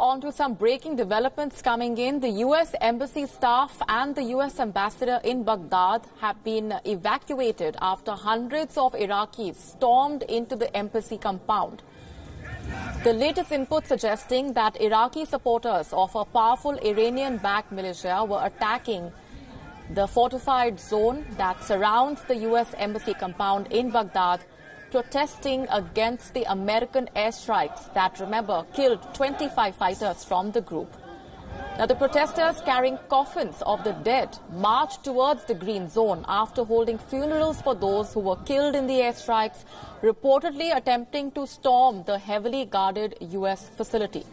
on to some breaking developments coming in. The U.S. Embassy staff and the U.S. ambassador in Baghdad have been evacuated after hundreds of Iraqis stormed into the embassy compound. The latest input suggesting that Iraqi supporters of a powerful Iranian-backed militia were attacking the fortified zone that surrounds the U.S. Embassy compound in Baghdad, protesting against the American airstrikes that, remember, killed 25 fighters from the group. Now, the protesters carrying coffins of the dead marched towards the green zone after holding funerals for those who were killed in the airstrikes, reportedly attempting to storm the heavily guarded U.S. facility.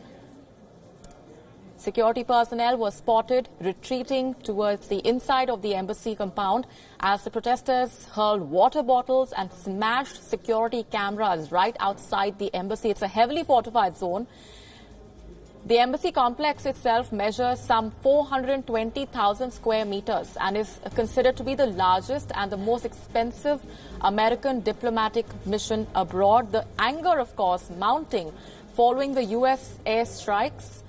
Security personnel were spotted retreating towards the inside of the embassy compound as the protesters hurled water bottles and smashed security cameras right outside the embassy. It's a heavily fortified zone. The embassy complex itself measures some 420,000 square meters and is considered to be the largest and the most expensive American diplomatic mission abroad. The anger, of course, mounting following the U.S. airstrikes.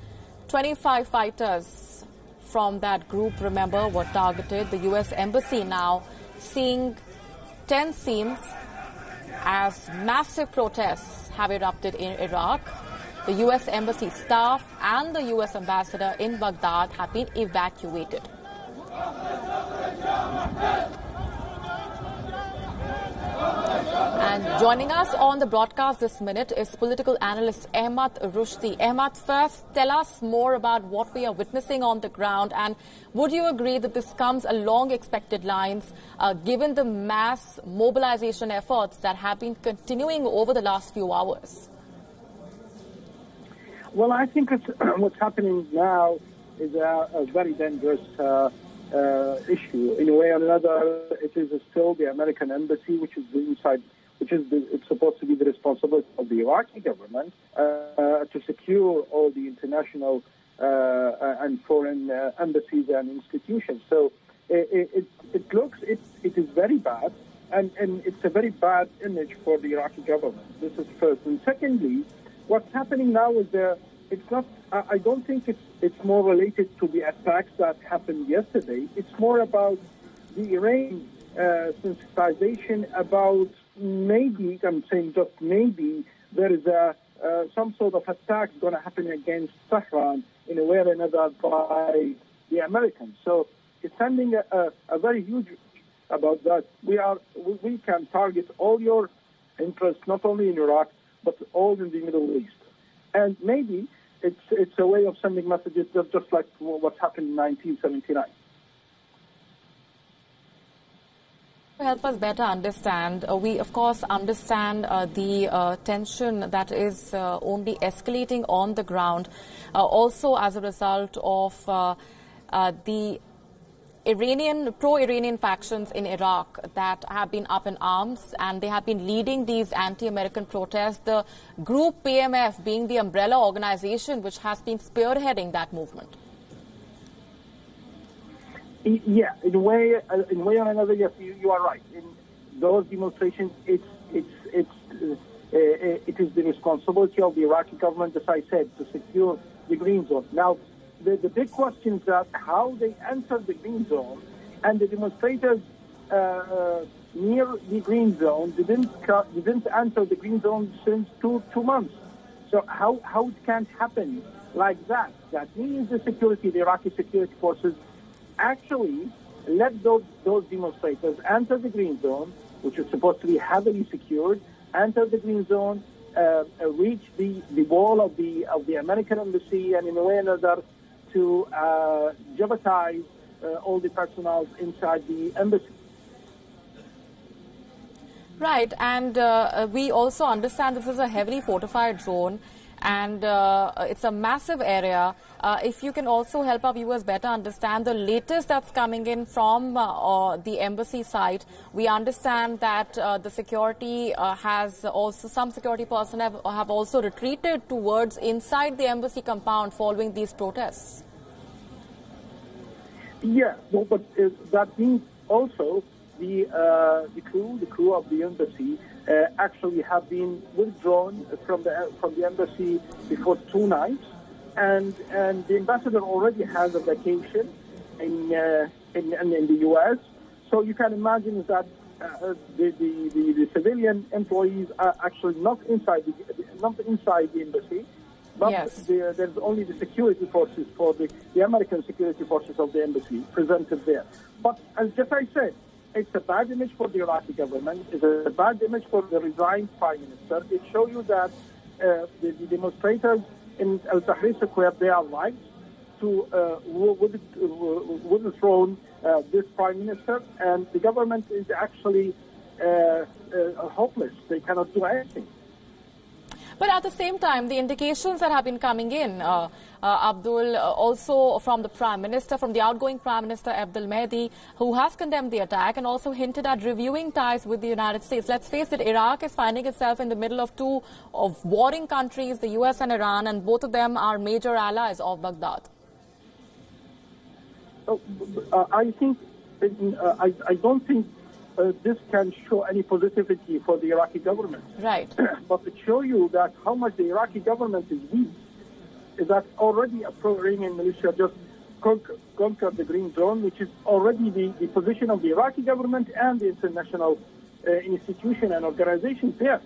25 fighters from that group, remember, were targeted. The U.S. Embassy now seeing tense scenes as massive protests have erupted in Iraq. The U.S. Embassy staff and the U.S. ambassador in Baghdad have been evacuated. And joining us on the broadcast this minute is political analyst Ahmad Rushdie. Ahmad, first, tell us more about what we are witnessing on the ground, and would you agree that this comes along expected lines given the mass mobilization efforts that have been continuing over the last few hours? Well, I think what's happening now is a very dangerous issue. In a way or another, it is still the American embassy, which is it's supposed to be the responsibility of the Iraqi government to secure all the international and foreign embassies and institutions. So it is very bad, and it's a very bad image for the Iraqi government. This is first. And secondly, what's happening now is it's not. I don't think it's more related to the attacks that happened yesterday. It's more about the Iranian sensitization about maybe, I'm saying just maybe, there is some sort of attack going to happen against Tehran in a way or another by the Americans. So it's sending a very huge about that. We can target all your interests, not only in Iraq, but all in the Middle East. And maybe it's a way of sending messages just like what happened in 1979. To help us better understand, we of course understand the tension that is only escalating on the ground, also as a result of the pro-Iranian factions in Iraq that have been up in arms, and they have been leading these anti-American protests, the group PMF being the umbrella organization which has been spearheading that movement. Yeah, in a way or another, yes, you are right. In those demonstrations, it is the responsibility of the Iraqi government, as I said, to secure the green zone. Now, the big question is that how they entered the green zone, and the demonstrators near the green zone didn't enter the green zone since two months. So how it can't happen like that? That means the Iraqi security forces actually let those demonstrators enter the green zone, which is supposed to be heavily secured, enter the green zone, reach the wall of the American embassy, and in a way or another to jeopardize all the personnel inside the embassy. Right, and we also understand this is a heavily fortified zone, and it's a massive area. If you can also help our viewers better understand the latest that's coming in from the embassy side, we understand that the security has also, some security personnel have also retreated towards inside the embassy compound following these protests. Yeah, well, but that means also the crew of the embassy actually have been withdrawn from the embassy before 2 nights. and the ambassador already has a vacation in the U.S. So you can imagine that the civilian employees are actually not inside the embassy, but yes. There's only the security forces for the American security forces of the embassy presented there. But as just I said, it's a bad image for the Iraqi government. It's a bad image for the resigned prime minister. It shows you that the demonstrators in Al Tahrir Square, they are right to withdraw this prime minister, and the government is actually hopeless. They cannot do anything. But at the same time, the indications that have been coming in, Abdul, also from the Prime Minister, from the outgoing Prime Minister Abdul Mahdi, who has condemned the attack and also hinted at reviewing ties with the United States. Let's face it, Iraq is finding itself in the middle of two warring countries, the US and Iran, and both of them are major allies of Baghdad. I think, I don't think this can show any positivity for the Iraqi government. Right. But to show you that how much the Iraqi government is weak, is that already a pro-Iranian militia just conquered the Green Zone, which is already the position of the Iraqi government and the international institution and organizations there.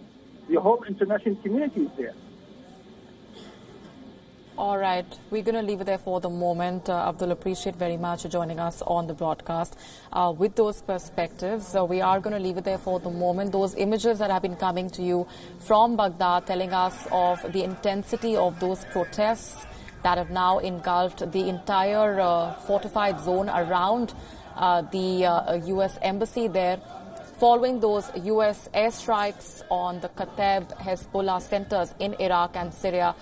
The whole international community is there. All right. We're going to leave it there for the moment. Abdul, appreciate very much joining us on the broadcast with those perspectives. We are going to leave it there for the moment. Those images that have been coming to you from Baghdad telling us of the intensity of those protests that have now engulfed the entire fortified zone around the U.S. embassy there, following those U.S. airstrikes on the Kateb Hezbollah centers in Iraq and Syria.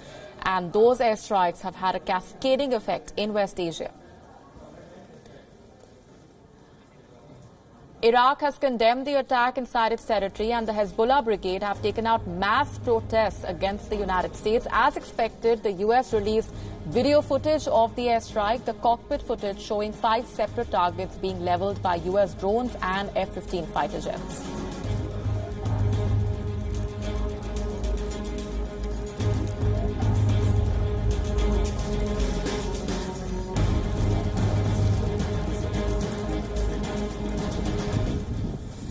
And those airstrikes have had a cascading effect in West Asia. Iraq has condemned the attack inside its territory, and the Hezbollah brigade have taken out mass protests against the United States. As expected, the U.S. released video footage of the airstrike, the cockpit footage showing 5 separate targets being leveled by U.S. drones and F-15 fighter jets.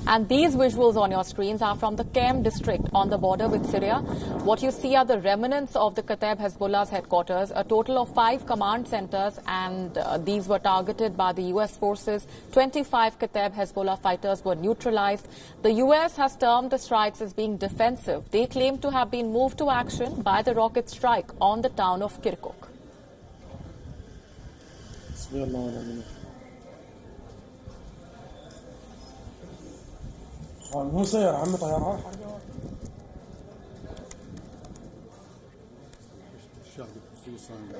And these visuals on your screens are from the Kem district on the border with Syria. What you see are the remnants of the Kateb Hezbollah's headquarters, a total of 5 command centers, and these were targeted by the U.S. forces. 25 Kateb Hezbollah fighters were neutralized. The U.S. has termed the strikes as being defensive. They claim to have been moved to action by the rocket strike on the town of Kirkuk.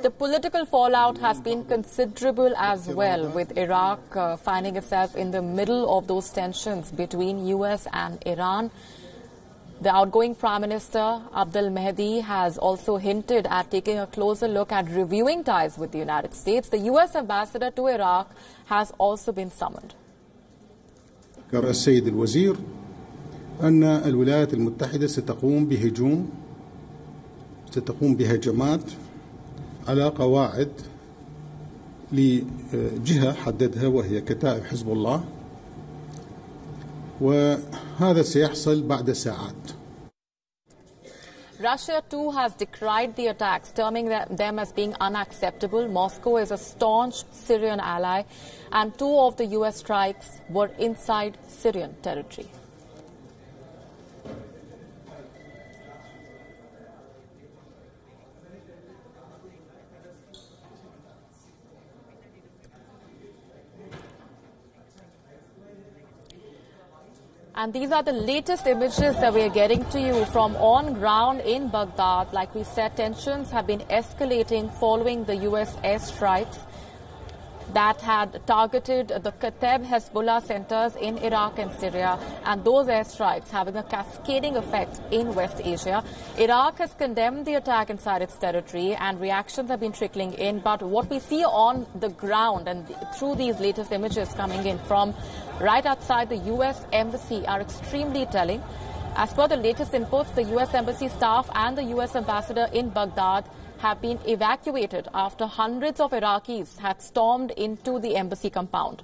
The political fallout has been considerable as well, with Iraq finding itself in the middle of those tensions between US and Iran. The outgoing Prime Minister Abdul Mahdi has also hinted at taking a closer look at reviewing ties with the United States. The US ambassador to Iraq has also been summoned. السيد الوزير أن الولايات المتحدة ستقوم بهجمات على قواعد لجهة حددها وهي كتائب حزب الله، وهذا سيحصل بعد ساعات. Russia too has decried the attacks, terming them as being unacceptable. Moscow is a staunch Syrian ally, and 2 of the US strikes were inside Syrian territory. And these are the latest images that we are getting to you from on ground in Baghdad. Like we said, tensions have been escalating following the U.S. airstrikes that had targeted the Kateb Hezbollah centers in Iraq and Syria, and those airstrikes having a cascading effect in West Asia. Iraq has condemned the attack inside its territory, and reactions have been trickling in. But what we see on the ground and through these latest images coming in from right outside the U.S. Embassy are extremely telling. As per the latest inputs, the U.S. Embassy staff and the U.S. ambassador in Baghdad have been evacuated after hundreds of Iraqis had stormed into the embassy compound.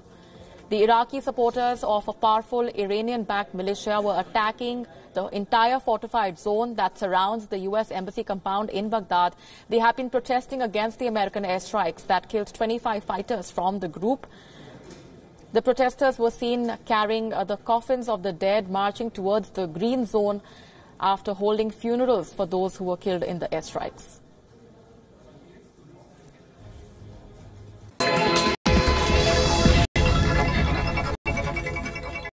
The Iraqi supporters of a powerful Iranian-backed militia were attacking the entire fortified zone that surrounds the U.S. embassy compound in Baghdad. They have been protesting against the American airstrikes that killed 25 fighters from the group. The protesters were seen carrying the coffins of the dead, marching towards the green zone after holding funerals for those who were killed in the airstrikes.